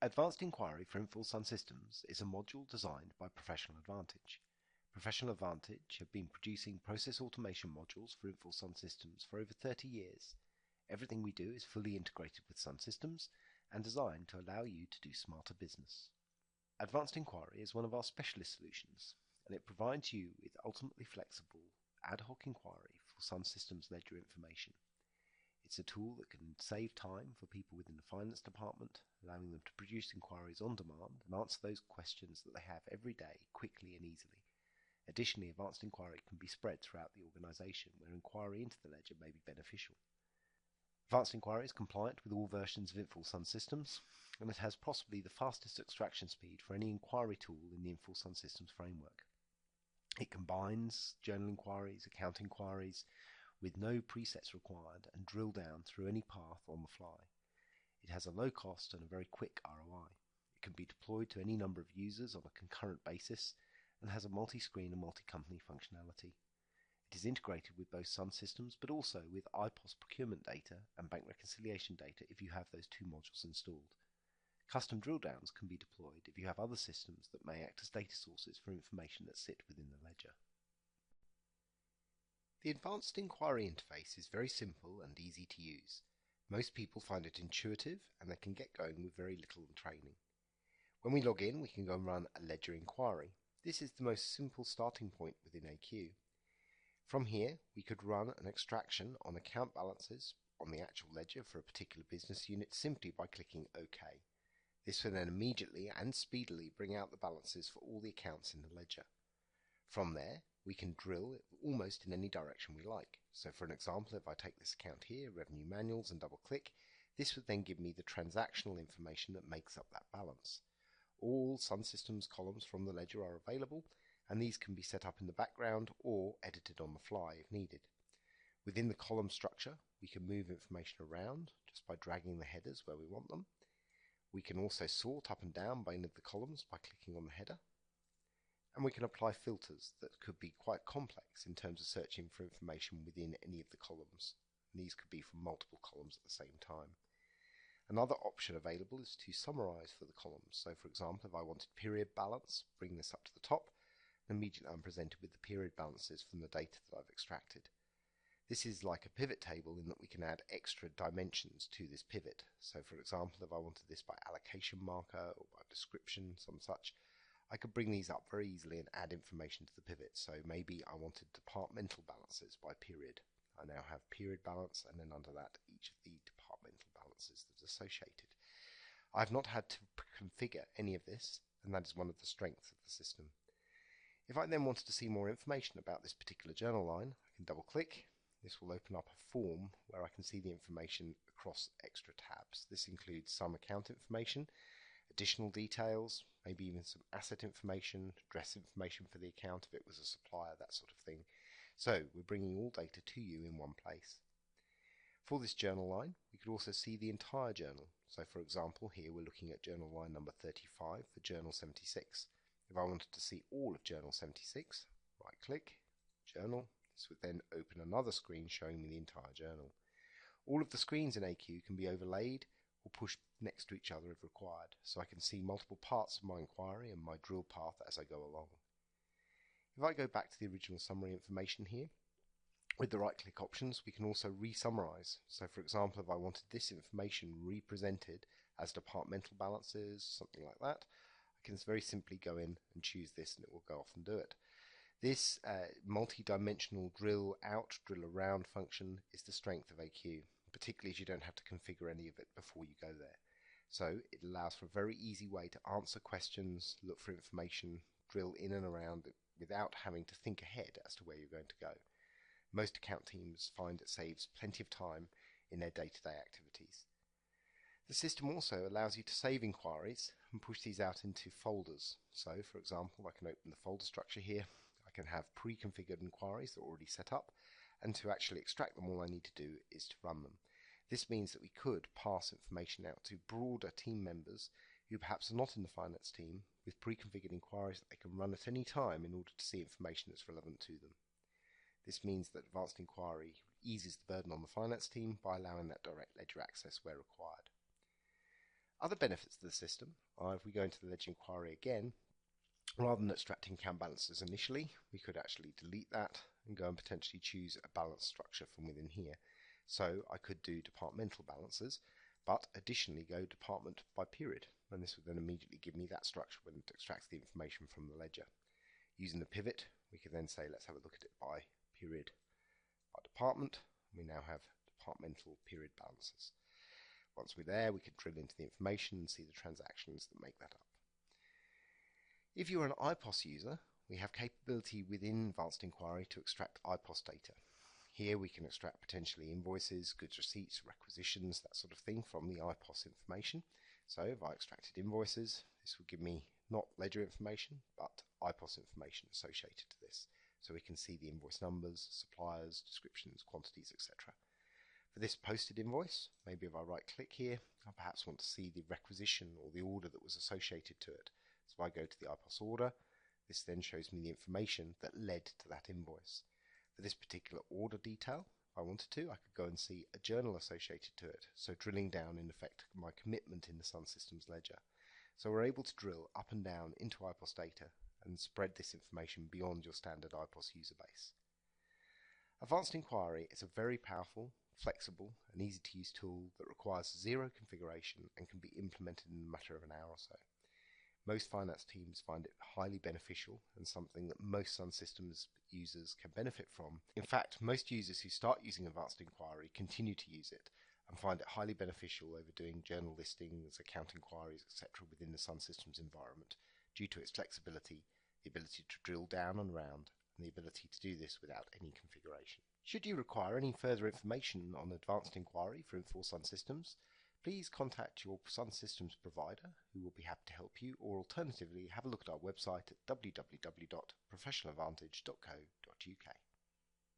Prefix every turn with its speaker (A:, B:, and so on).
A: Advanced Inquiry for Infor SunSystems is a module designed by Professional Advantage. Professional Advantage have been producing process automation modules for Infor SunSystems for over 30 years. Everything we do is fully integrated with SunSystems and designed to allow you to do smarter business. Advanced Inquiry is one of our specialist solutions, and it provides you with ultimately flexible ad hoc inquiry for SunSystems ledger information. It's a tool that can save time for people within the finance department, allowing them to produce inquiries on demand and answer those questions that they have every day quickly and easily. Additionally, advanced inquiry can be spread throughout the organisation where inquiry into the ledger may be beneficial. Advanced Inquiry is compliant with all versions of Infor SunSystems, and it has possibly the fastest extraction speed for any inquiry tool in the Infor SunSystems framework. It combines journal inquiries, account inquiries, with no presets required and drill down through any path on the fly. It has a low cost and a very quick ROI. It can be deployed to any number of users on a concurrent basis and has a multi-screen and multi-company functionality. It is integrated with both SunSystems but also with iPOS procurement data and bank reconciliation data if you have those two modules installed. Custom drill downs can be deployed if you have other systems that may act as data sources for information that sit within the ledger. The Advanced Inquiry interface is very simple and easy to use. Most people find it intuitive and they can get going with very little training. When we log in, we can go and run a ledger inquiry. This is the most simple starting point within AQ. From here, we could run an extraction on account balances on the actual ledger for a particular business unit simply by clicking OK. This will then immediately and speedily bring out the balances for all the accounts in the ledger. From there, we can drill almost in any direction we like. So for an example, if I take this account here, revenue manuals, and double click, this would then give me the transactional information that makes up that balance. All SunSystems columns from the ledger are available, and these can be set up in the background or edited on the fly if needed. Within the column structure, we can move information around just by dragging the headers where we want them. We can also sort up and down by any of the columns by clicking on the header. And we can apply filters that could be quite complex in terms of searching for information within any of the columns. And these could be from multiple columns at the same time. Another option available is to summarize for the columns. So for example, if I wanted period balance, bring this up to the top, and immediately I'm presented with the period balances from the data that I've extracted. This is like a pivot table in that we can add extra dimensions to this pivot. So for example, if I wanted this by allocation marker or by description, some such, I could bring these up very easily and add information to the pivot. So maybe I wanted departmental balances by period. I now have period balance, and then under that each of the departmental balances that's associated. I've not had to configure any of this, and that is one of the strengths of the system. If I then wanted to see more information about this particular journal line, I can double click. This will open up a form where I can see the information across extra tabs. This includes some account information, additional details, maybe even some asset information, address information for the account if it was a supplier, that sort of thing. So we're bringing all data to you in one place. For this journal line, we could also see the entire journal. So for example, here we're looking at journal line number 35 for journal 76. If I wanted to see all of journal 76, right click, journal. This would then open another screen showing me the entire journal. All of the screens in AQ can be overlaid or pushed next to each other if required, so I can see multiple parts of my inquiry and my drill path as I go along. If I go back to the original summary information here, with the right click options we can also re-summarize. So for example, if I wanted this information represented as departmental balances, something like that, I can very simply go in and choose this and it will go off and do it. This multi-dimensional drill out, drill around function is the strength of AQ, particularly as you don't have to configure any of it before you go there. So it allows for a very easy way to answer questions, look for information, drill in and around it without having to think ahead as to where you're going to go. Most account teams find it saves plenty of time in their day-to-day activities. The system also allows you to save inquiries and push these out into folders. So for example, I can open the folder structure here. I can have pre-configured inquiries that are already set up, and to actually extract them all I need to do is to run them. This means that we could pass information out to broader team members who perhaps are not in the finance team with pre-configured inquiries that they can run at any time in order to see information that's relevant to them. This means that advanced inquiry eases the burden on the finance team by allowing that direct ledger access where required. Other benefits of the system are if we go into the ledger inquiry again, rather than extracting account balances initially, we could actually delete that and go and potentially choose a balance structure from within here. So I could do departmental balances, but additionally go department by period, and this would then immediately give me that structure when it extracts the information from the ledger. Using the pivot, we could then say let's have a look at it by period, by department. We now have departmental period balances. Once we're there, we can drill into the information and see the transactions that make that up. If you're an iPOS user, we have capability within Advanced Inquiry to extract iPOS data. Here we can extract potentially invoices, goods receipts, requisitions, that sort of thing from the iPOS information. So if I extracted invoices, this will give me not ledger information, but iPOS information associated to this. So we can see the invoice numbers, suppliers, descriptions, quantities, etc. For this posted invoice, maybe if I right click here, I perhaps want to see the requisition or the order that was associated to it. So if I go to the iPOS order, this then shows me the information that led to that invoice. For this particular order detail, if I wanted to, I could go and see a journal associated to it, so drilling down in effect my commitment in the SunSystems ledger. So we're able to drill up and down into iPOS data and spread this information beyond your standard iPOS user base. Advanced Inquiry is a very powerful, flexible and easy to use tool that requires zero configuration and can be implemented in a matter of an hour or so. Most finance teams find it highly beneficial and something that most SunSystems users can benefit from. In fact, most users who start using Advanced Inquiry continue to use it and find it highly beneficial over doing journal listings, account inquiries, etc. within the SunSystems environment due to its flexibility, the ability to drill down and around, and the ability to do this without any configuration. Should you require any further information on Advanced Inquiry for Infor SunSystems, please contact your SunSystems provider who will be happy to help you, or alternatively have a look at our website at www.professionaladvantage.co.uk.